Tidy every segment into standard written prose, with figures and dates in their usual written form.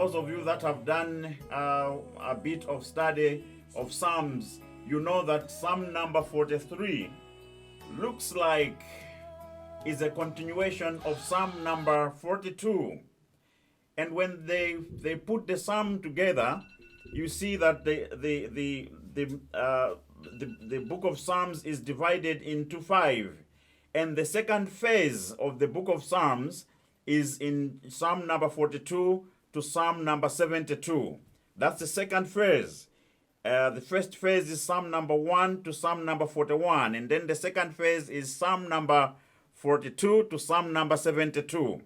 those of you that have done a bit of study of Psalms, you know that Psalm number 43 looks like is a continuation of Psalm number 42. And when they put the psalm together, you see that the book of Psalms is divided into 5. And the second phase of the book of Psalms is in Psalm number 42 to Psalm number 72. That's the second phase. The first phase is Psalm number 1 to Psalm number 41. And then the second phase is Psalm number 42 to Psalm number 72.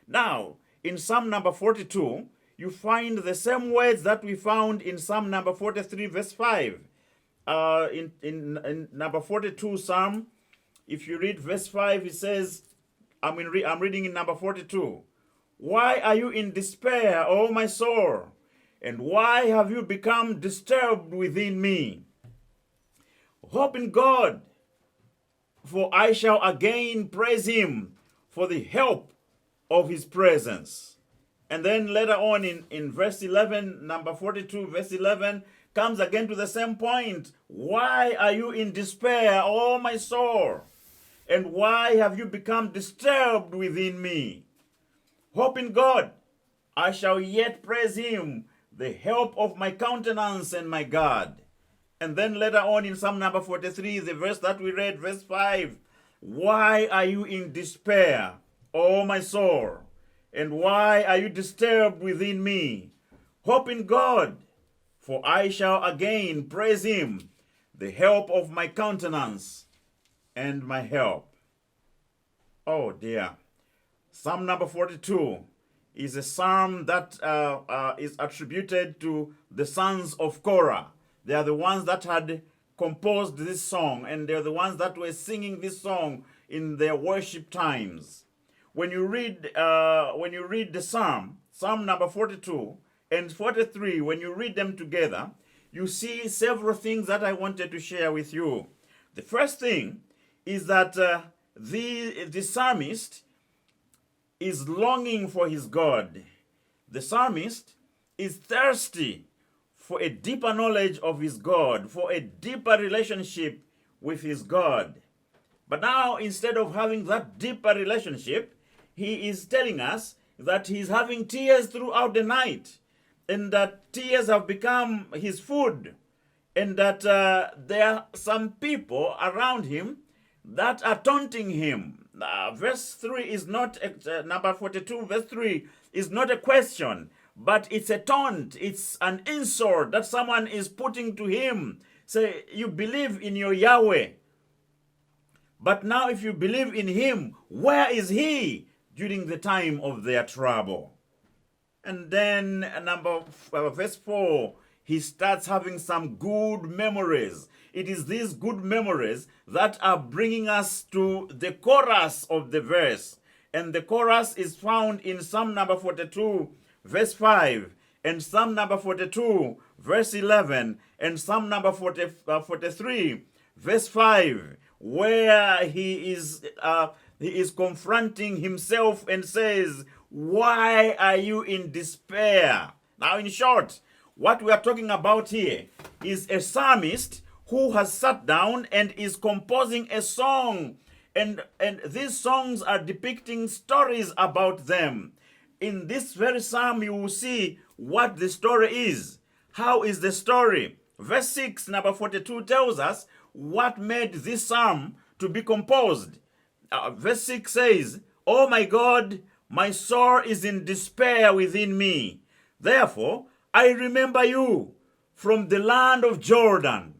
Now, in Psalm number 42, you find the same words that we found in Psalm number 43, verse 5. In number 42 Psalm, if you read verse 5, it says, I'm reading in number 42. Why are you in despair, O my soul? And why have you become disturbed within me? Hope in God, for I shall again praise him for the help of his presence. And then later on in verse 11, number 42, verse 11, comes again to the same point. Why are you in despair, O my soul? And why have you become disturbed within me? Hope in God, I shall yet praise him, the help of my countenance and my God. And then later on in Psalm number 43, the verse that we read, verse 5, why are you in despair, O my soul? And why are you disturbed within me? Hope in God, for I shall again praise him, the help of my countenance and my help. Oh dear. Psalm number 42 is a psalm that is attributed to the sons of Korah. They are the ones that had composed this song, and they're the ones that were singing this song in their worship times. When you read the psalm, Psalm number 42 and 43, when you read them together, you see several things that I wanted to share with you. The first thing is that the psalmist is longing for his God. The psalmist is thirsty for a deeper knowledge of his God, for a deeper relationship with his God. But now, instead of having that deeper relationship, he is telling us that he's having tears throughout the night, and that tears have become his food, and that there are some people around him that are taunting him. Verse 3 is not, number 42, verse 3 is not a question, but it's a taunt. It's an insult that someone is putting to him. Say, you believe in your Yahweh, but now if you believe in him, where is he during the time of their trouble? And then verse 4, he starts having some good memories. It is these good memories that are bringing us to the chorus of the verse. And the chorus is found in Psalm number 42, verse 5, and Psalm number 42, verse 11, and Psalm number 43, verse 5, where he is confronting himself and says, why are you in despair? Now, in short, what we are talking about here is a psalmist who has sat down and is composing a song. And these songs are depicting stories about them. In this very psalm, you will see what the story is. How is the story? Verse 6, number 42, tells us what made this psalm to be composed. Verse 6 says, oh my God, my soul is in despair within me. Therefore, I remember you from the land of Jordan,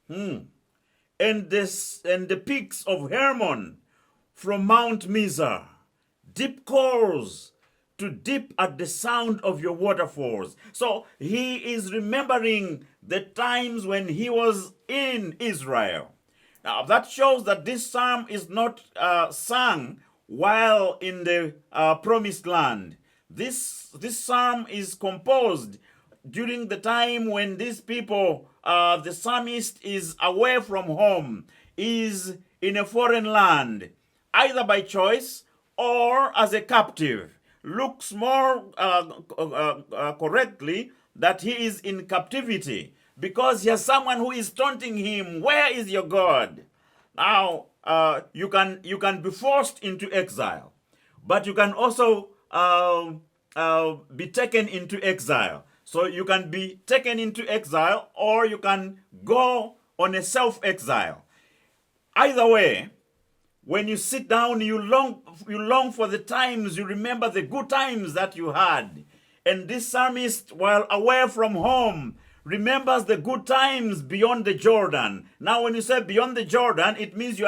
and the peaks of Hermon, from Mount Mizar. Deep calls to deep at the sound of your waterfalls. So he is remembering the times when he was in Israel. Now that shows that this psalm is not sung while in the promised land. This psalm is composed during the time when these people, the psalmist is away from home, is in a foreign land, either by choice or as a captive. looks more correctly that he is in captivity because he has someone who is taunting him. Where is your God? Now, you can be forced into exile, but you can also be taken into exile. So you can be taken into exile, or you can go on a self-exile. Either way, when you sit down, you long for the times, you remember the good times that you had. And this psalmist, while away from home, remembers the good times beyond the Jordan. Now, when you say beyond the Jordan, it means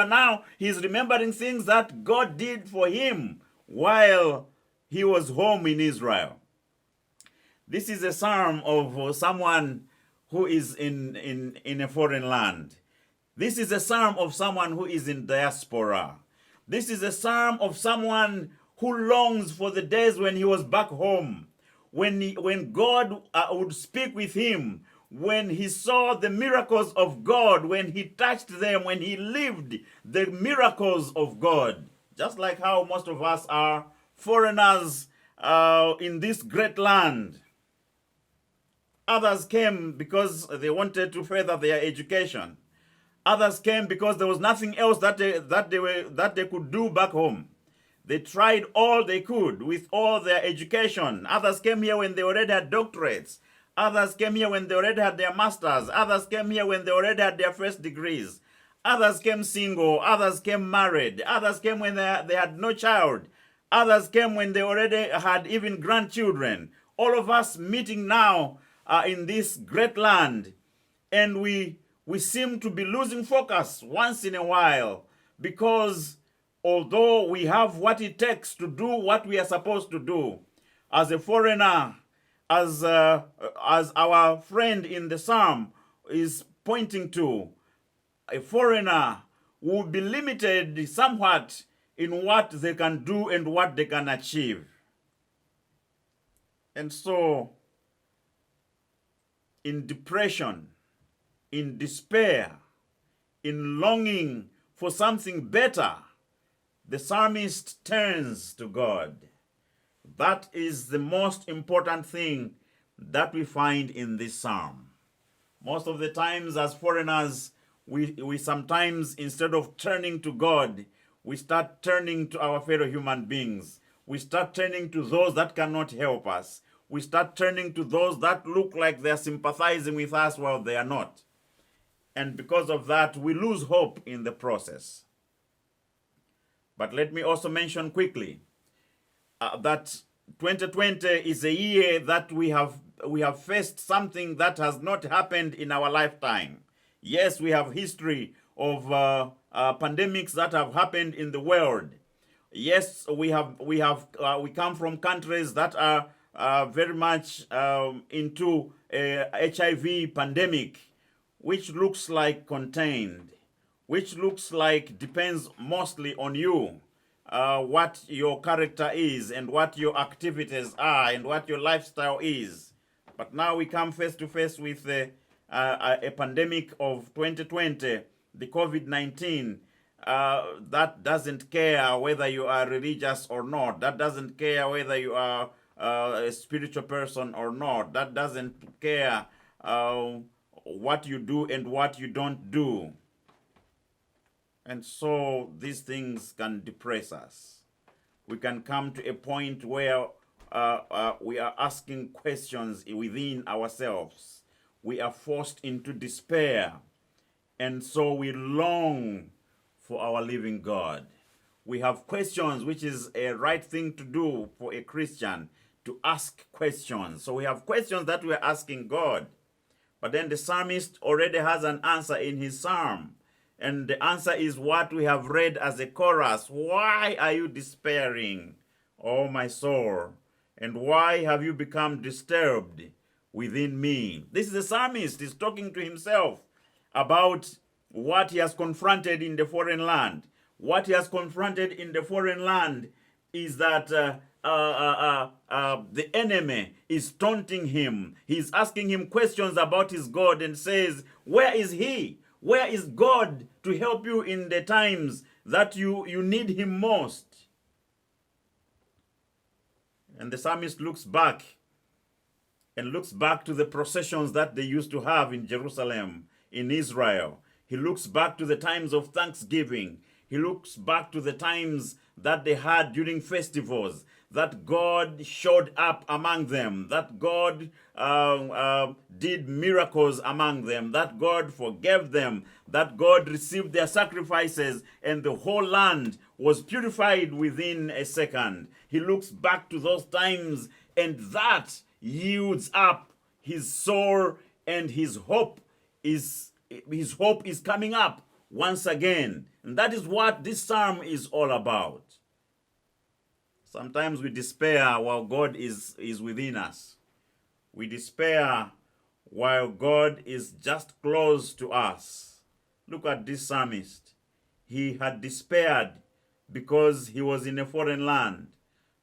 he's remembering things that God did for him while he was home in Israel. This is a psalm of someone who is in a foreign land. This is a psalm of someone who is in diaspora. This is a psalm of someone who longs for the days when he was back home, when God would speak with him, when he saw the miracles of God, when he touched them, when he lived the miracles of God. Just like how most of us are foreigners in this great land. Others came because they wanted to further their education. Others came because there was nothing else that they could do back home. They tried all they could with all their education. Others came here when they already had doctorates. Others came here when they already had their masters. Others came here when they already had their first degrees. Others came single. Others came married. Others came when they had no child. Others came when they already had even grandchildren. All of us meeting now in this great land, and we seem to be losing focus once in a while, because although we have what it takes to do what we are supposed to do, as a foreigner, as our friend in the psalm is pointing to, a foreigner will be limited somewhat in what they can do and what they can achieve. And so, in depression, in despair, in longing for something better, the psalmist turns to God. That is the most important thing that we find in this psalm. Most of the times as foreigners, we sometimes, instead of turning to God, we start turning to our fellow human beings. We start turning to those that cannot help us. We start turning to those that look like they're sympathizing with us while they are not. And because of that, we lose hope in the process. But let me also mention quickly that 2020 is a year that we have faced something that has not happened in our lifetime. Yes, we have history of pandemics that have happened in the world. Yes, we come from countries that are very much into a HIV pandemic, which looks like contained, which looks like depends mostly on you, what your character is and what your activities are and what your lifestyle is. But now we come face to face with a pandemic of 2020, the COVID-19, that doesn't care whether you are religious or not. That doesn't care whether you are a spiritual person or not. That doesn't care what you do and what you don't do. And so these things can depress us. We can come to a point where we are asking questions within ourselves. We are forced into despair. And so we long for our living God. We have questions, which is a right thing to do for a Christian, to ask questions. So we have questions that we're asking God. But then the psalmist already has an answer in his psalm. And the answer is what we have read as a chorus. Why are you despairing, O my soul? And why have you become disturbed within me? This is the psalmist. He's talking to himself about what he has confronted in the foreign land. What he has confronted in the foreign land is that the enemy is taunting him. He's asking him questions about his God and says, where is he? Where is God to help you in the times that you need him most? And the psalmist looks back and looks back to the processions that they used to have in Jerusalem, in Israel. He looks back to the times of thanksgiving. He looks back to the times that they had during festivals, that God showed up among them, that God did miracles among them, that God forgave them, that God received their sacrifices, and the whole land was purified within a second. He looks back to those times, and that yields up his soul, and his hope is coming up once again. And that is what this psalm is all about. Sometimes we despair while God is within us. We despair while God is just close to us. Look at this psalmist. He had despaired because he was in a foreign land.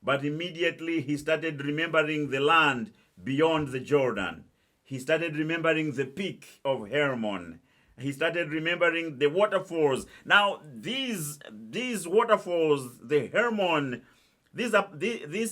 But immediately he started remembering the land beyond the Jordan. He started remembering the peak of Hermon. He started remembering the waterfalls. Now, these waterfalls, the Hermon, this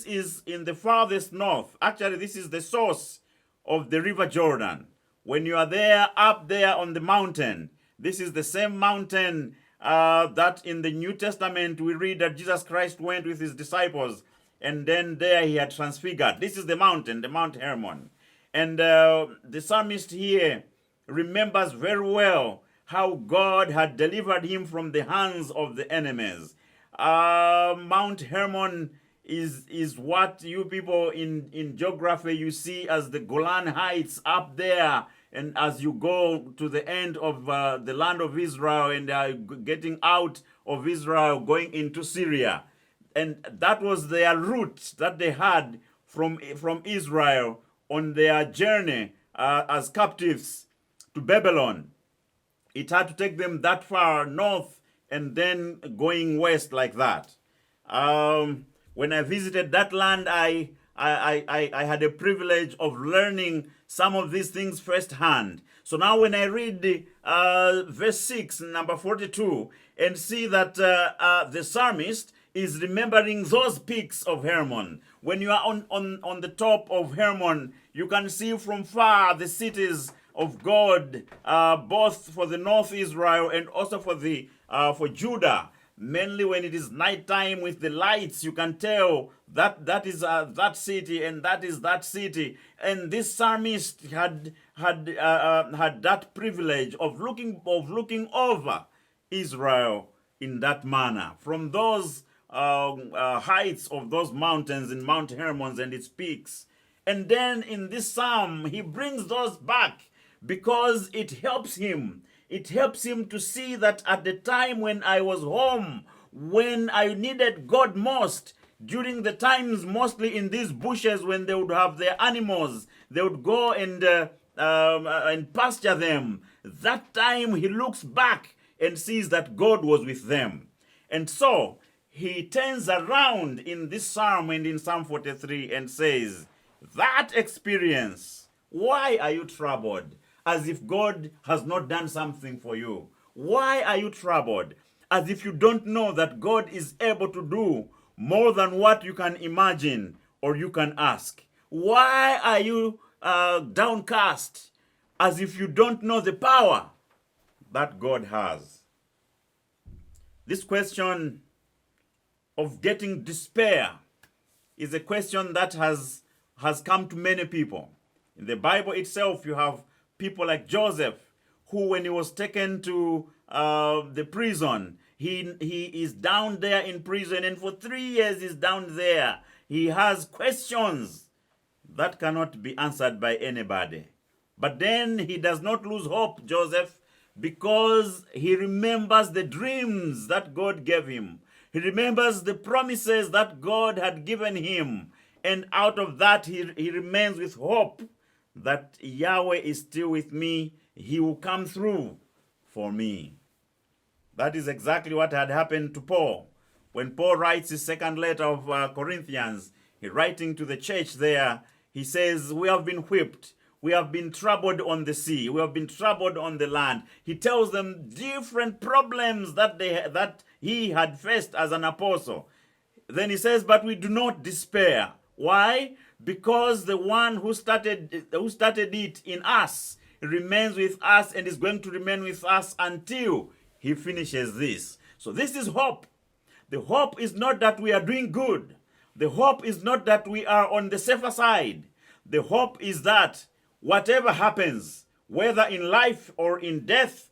is in the farthest north. Actually, this is the source of the river Jordan. When you are there, up there on the mountain, this is the same mountain that in the New Testament we read that Jesus Christ went with his disciples, and then there he had transfigured. This is the mountain, the Mount Hermon. And the psalmist here remembers very well how God had delivered him from the hands of the enemies. Mount Hermon is what you people in geography you see as the Golan Heights up there. And as you go to the end of the land of Israel and getting out of Israel, going into Syria. And that was their route that they had from Israel on their journey as captives to Babylon. It had to take them that far north and then going west like that. When I visited that land, I had a privilege of learning some of these things firsthand. So now when I read verse 6, number 42, and see that the psalmist is remembering those peaks of Hermon. When you are on the top of Hermon, you can see from far the cities of God, both for the North Israel and also for Judah. Mainly when it is nighttime with the lights, you can tell that is that city and that is that city. And this psalmist had that privilege of looking over Israel in that manner, from those heights of those mountains in Mount Hermon and its peaks. And then in this psalm, he brings those back because it helps him. It helps him to see that at the time when I was home, when I needed God most, during the times mostly in these bushes when they would have their animals, they would go and pasture them. That time he looks back and sees that God was with them. And so he turns around in this psalm and in Psalm 43 and says, that experience, why are you troubled? As if God has not done something for you. Why are you troubled? As if you don't know that God is able to do more than what you can imagine or you can ask. Why are you downcast? As if you don't know the power that God has. This question of getting despair is a question that has come to many people. In the Bible itself, you have people like Joseph, who when he was taken to the prison, he is down there in prison, and for 3 years he's down there. He has questions that cannot be answered by anybody. But then he does not lose hope, Joseph, because he remembers the dreams that God gave him. He remembers the promises that God had given him. And out of that, he remains with hope that Yahweh is still with me. He will come through for me. That is exactly what had happened to Paul. When Paul writes his second letter of Corinthians, he writing to the church there, he says, we have been whipped. We have been troubled on the sea. We have been troubled on the land. He tells them different problems that he had faced as an apostle. Then he says, but we do not despair. Why? Because the one who started it in us remains with us and is going to remain with us until he finishes this. So this is hope. The hope is not that we are doing good. The hope is not that we are on the safer side. The hope is that whatever happens, whether in life or in death,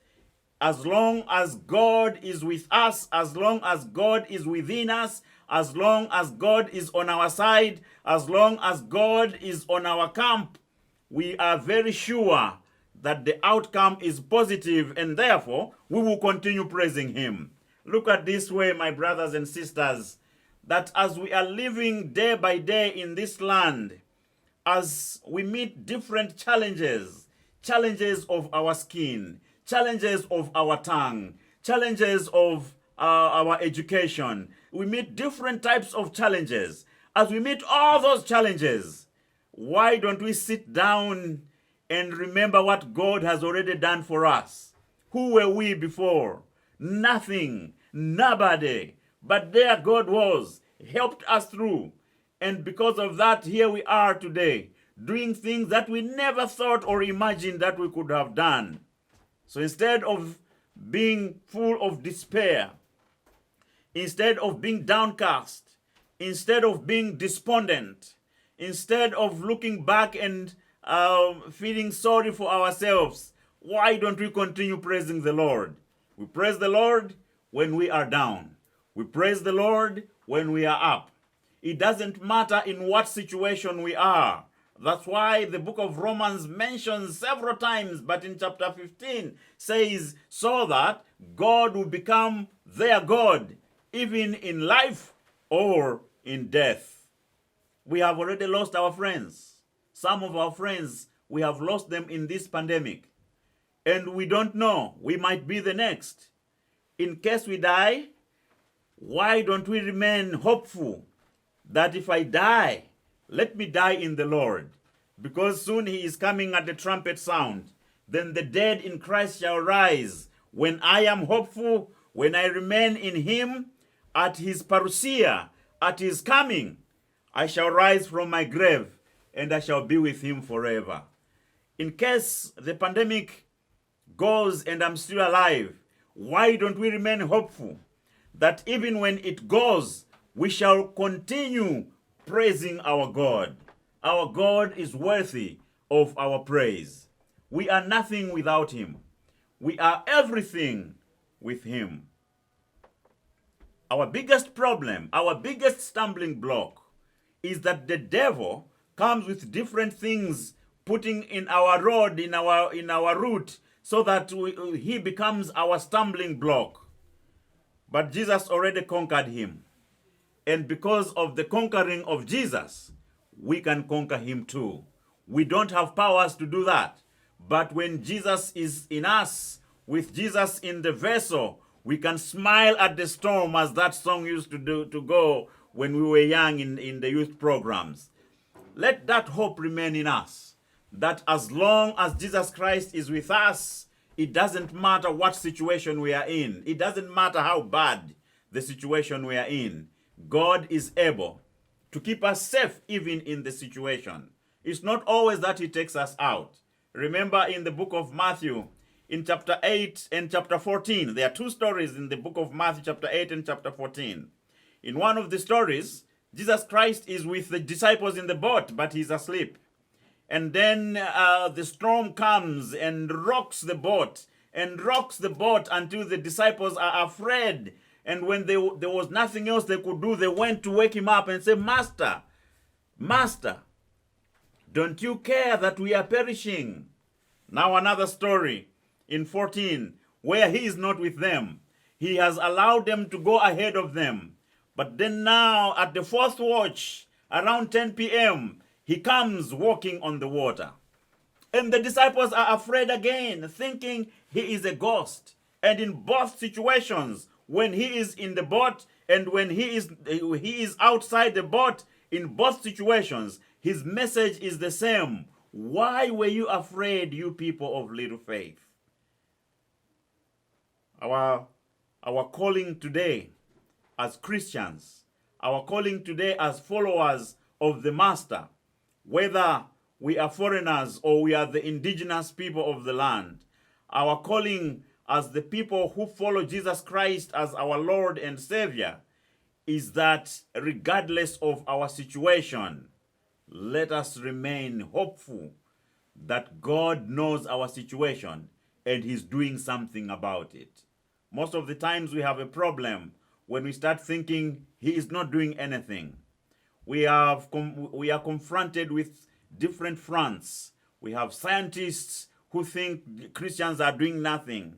as long as God is with us, as long as God is within us, as long as God is on our side, as long as God is on our camp, we are very sure that the outcome is positive, and therefore we will continue praising him. Look at this way, my brothers and sisters, that as we are living day by day in this land, as we meet different challenges, challenges of our skin, challenges of our tongue, challenges of our education, we meet different types of challenges. As we meet all those challenges, why don't we sit down and remember what God has already done for us? Who were we before? Nothing, nobody. But there God was, helped us through. And because of that, here we are today, doing things that we never thought or imagined that we could have done. So instead of being full of despair, instead of being downcast, instead of being despondent, instead of looking back and feeling sorry for ourselves, why don't we continue praising the Lord? We praise the Lord when we are down. We praise the Lord when we are up. It doesn't matter in what situation we are. That's why the book of Romans mentions several times, but in chapter 15 says, so that God will become their God, even in life or in death. We have already lost our friends. Some of our friends, we have lost them in this pandemic. And we don't know. We might be the next. In case we die, why don't we remain hopeful that if I die, let me die in the Lord, because soon he is coming at the trumpet sound. Then the dead in Christ shall rise. When I am hopeful, when I remain in him, at his parousia, at his coming, I shall rise from my grave and I shall be with him forever. In case the pandemic goes and I'm still alive, why don't we remain hopeful that even when it goes, we shall continue praising our God. Our God is worthy of our praise. We are nothing without him. We are everything with him. Our biggest problem, our biggest stumbling block is that the devil comes with different things putting in our road, in our route, so that he becomes our stumbling block. But Jesus already conquered him. And because of the conquering of Jesus, we can conquer him too. We don't have powers to do that. But when Jesus is in us, with Jesus in the vessel, we can smile at the storm, as that song used to go when we were young in the youth programs. Let that hope remain in us, that as long as Jesus Christ is with us, it doesn't matter what situation we are in. It doesn't matter how bad the situation we are in. God is able to keep us safe even in the situation. It's not always that he takes us out. Remember in the book of Matthew, in chapter 8 and chapter 14, there are two stories in the book of Matthew, chapter 8 and chapter 14. In one of the stories, Jesus Christ is with the disciples in the boat, but he's asleep. And then the storm comes and rocks the boat until the disciples are afraid. And when there was nothing else they could do, they went to wake him up and say, Master, Master, don't you care that we are perishing? Now another story in 14, where he is not with them. He has allowed them to go ahead of them. But then now at the fourth watch, around 10 p.m., he comes walking on the water. And the disciples are afraid again, thinking he is a ghost. And in both situations, when he is in the boat and when he is outside the boat, in both situations, his message is the same. Why were you afraid, you people of little faith? Our calling today as Christians, our calling today as followers of the Master, whether we are foreigners or we are the indigenous people of the land. Our calling as the people who follow Jesus Christ as our Lord and Savior is that regardless of our situation, let us remain hopeful that God knows our situation and He's doing something about it. Most of the times we have a problem when we start thinking He is not doing anything. We are confronted with different fronts. We have scientists who think Christians are doing nothing.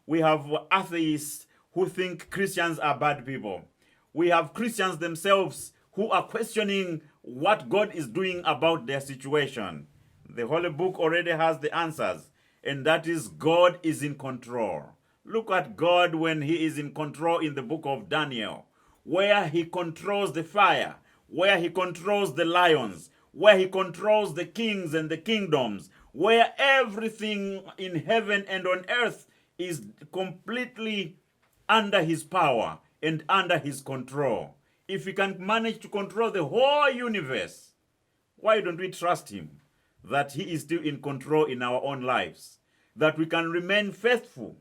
We have atheists who think Christians are bad people. We have Christians themselves who are questioning what God is doing about their situation. The Holy Book already has the answers, and that is God is in control. Look at God when He is in control in the book of Daniel, where He controls the fire, where He controls the lions, where He controls the kings and the kingdoms, where everything in heaven and on earth is completely under His power and under His control. If He can manage to control the whole universe, why don't we trust Him that He is still in control in our own lives, that we can remain faithful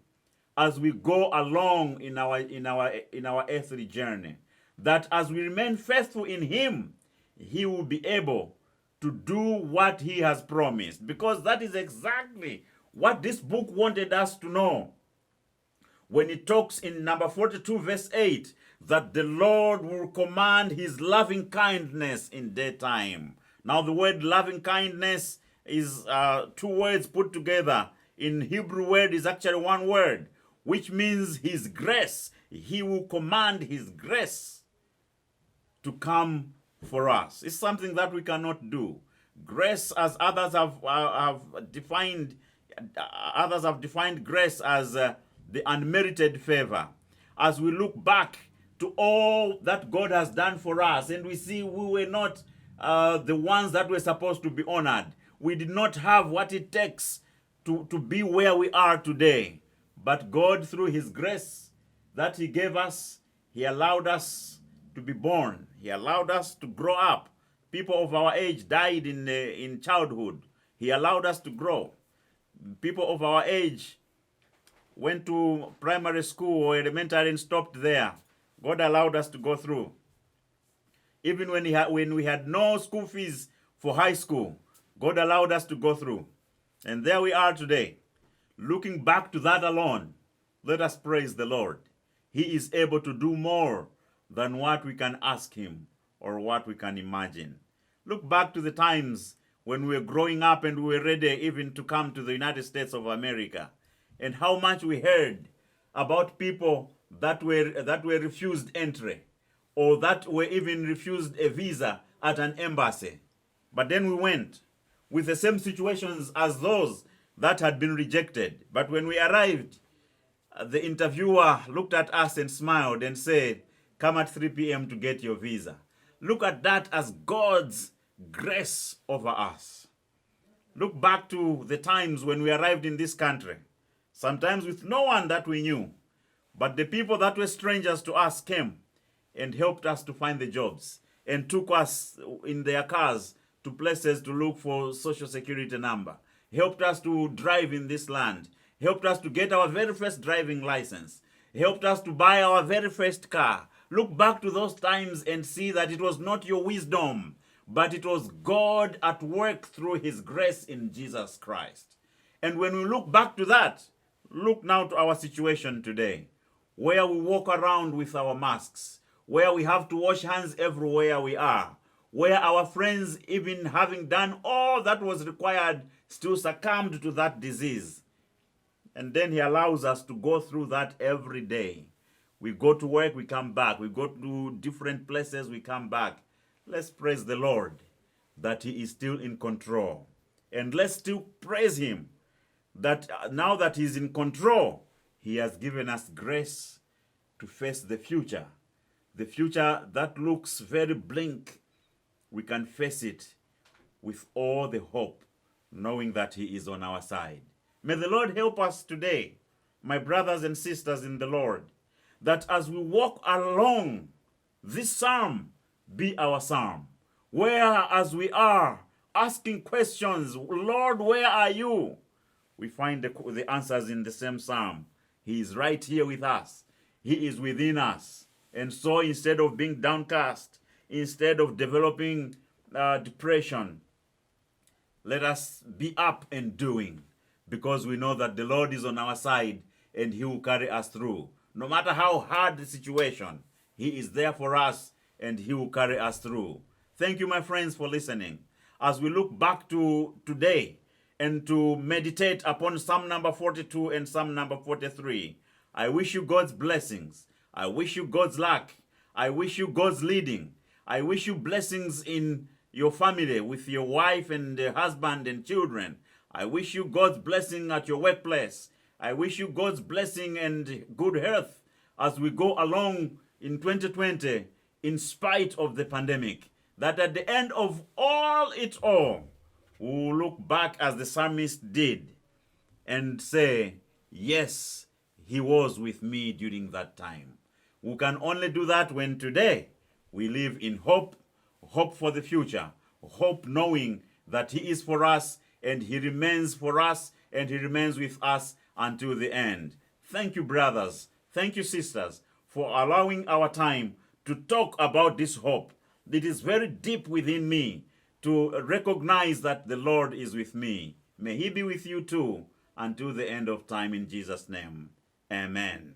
as we go along in our earthly journey, that as we remain faithful in Him, He will be able to do what He has promised, because that is exactly what this book wanted us to know when it talks in number 42 verse 8 that the Lord will command His loving kindness in daytime. Now the word loving kindness is two words put together. In Hebrew word is actually one word, which means His grace. He will command His grace to come for us. It's something that we cannot do. Grace, as others have defined grace as the unmerited favor. As we look back to all that God has done for us, and we see we were not the ones that were supposed to be honored. We did not have what it takes to be where we are today. But God, through His grace that He gave us, He allowed us to be born. He allowed us to grow up. People of our age died in childhood. He allowed us to grow. People of our age went to primary school or elementary and stopped there. God allowed us to go through. Even when we had no school fees for high school, God allowed us to go through. And there we are today. Looking back to that alone, let us praise the Lord. He is able to do more than what we can ask Him or what we can imagine. Look back to the times when we were growing up and we were ready even to come to the United States of America, and how much we heard about people that were refused entry, or that were even refused a visa at an embassy. But then we went with the same situations as those that had been rejected. But when we arrived, the interviewer looked at us and smiled and said, "Come at 3 p.m. to get your visa." Look at that as God's grace over us. Look back to the times when we arrived in this country, sometimes with no one that we knew, but the people that were strangers to us came and helped us to find the jobs and took us in their cars to places to look for social security number, helped us to drive in this land, helped us to get our very first driving license, helped us to buy our very first car. Look back to those times and see that it was not your wisdom, but it was God at work through His grace in Jesus Christ. And when we look back to that, look now to our situation today, where we walk around with our masks, where we have to wash hands everywhere we are, where our friends, even having done all that was required, still succumbed to that disease. And then He allows us to go through that every day. We go to work, we come back. We go to different places, we come back. Let's praise the Lord that He is still in control. And let's still praise Him that now that He's in control, He has given us grace to face the future. The future that looks very bleak, we can face it with all the hope, knowing that He is on our side. May the Lord help us today, my brothers and sisters in the Lord, that as we walk along, this psalm be our psalm. where as we are asking questions, Lord, where are you? We find the answers in the same psalm. He is right here with us. He is within us. And so instead of being downcast, instead of developing depression, let us be up and doing, because we know that the Lord is on our side and he will carry us through. No matter how hard the situation, he is there for us and he will carry us through. Thank you, my friends, for listening. As we look back to today and to meditate upon Psalm number 42 and Psalm number 43, I wish you God's blessings. I wish you God's luck. I wish you God's leading. I wish you blessings in your family with your wife and husband and children. I wish you God's blessing at your workplace. I wish you God's blessing and good health as we go along in 2020 in spite of the pandemic. That at the end of all it all, we will look back as the psalmist did and say, yes, he was with me during that time. We can only do that when today we live in hope, hope for the future, hope knowing that he is for us and he remains for us and he remains with us until the end. Thank you, brothers. Thank you, sisters, for allowing our time to talk about this hope. It is very deep within me to recognize that the Lord is with me. May he be with you too until the end of time in Jesus' name. Amen.